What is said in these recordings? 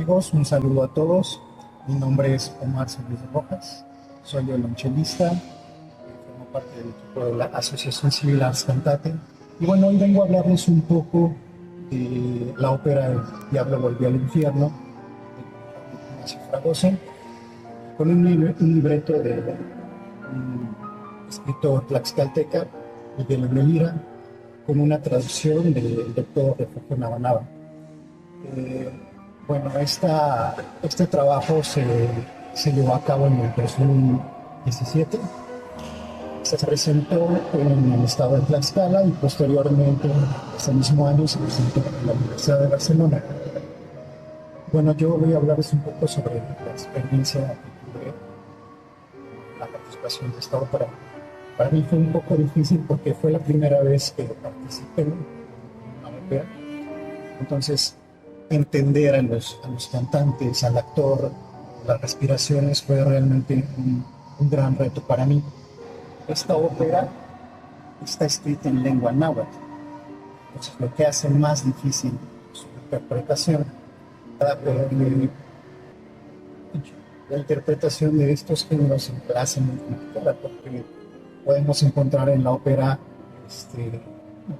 amigos? Un saludo a todos. Mi nombre es Omar Solís Rojas, soy violonchelista, formo parte del equipo de la Asociación Civil Ars Cantate. Y bueno, hoy vengo a hablarles un poco de la ópera El Diablo volvió al infierno, de Ignacio Fragoso, con un libreto de un escritor tlaxcalteca, Miguel de Lira, con una traducción del doctor Refugio Navanava. Eh, bueno, este trabajo se llevó a cabo en el 2017. Se presentó en el estado de Tlaxcala y posteriormente, ese mismo año, se presentó en la Universidad de Barcelona. Bueno, yo voy a hablarles un poco sobre la experiencia que tuve, la participación de esta ópera. Para mí fue un poco difícil porque fue la primera vez que participé en una ópera. Entonces, entender a los cantantes, al actor, las respiraciones fue realmente un gran reto para mí. Esta ópera está escrita en lengua náhuatl, entonces lo que hace más difícil su interpretación. La interpretación de estos géneros se hace muy complicada porque podemos encontrar en la ópera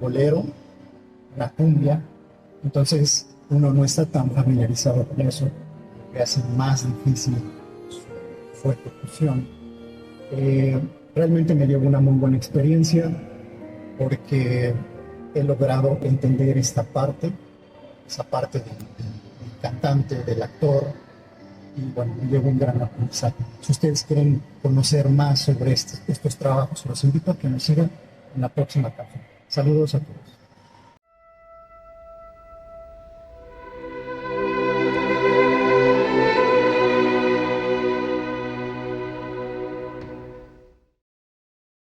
bolero, la cumbia, entonces uno no está tan familiarizado con eso, lo que hace más difícil su ejecución. Realmente me llevo una muy buena experiencia porque he logrado entender esa parte del cantante, del actor, y bueno, me llevo un gran aprendizaje. Si ustedes quieren conocer más sobre estos trabajos, los invito a que nos sigan en la próxima cápsula. Saludos a todos.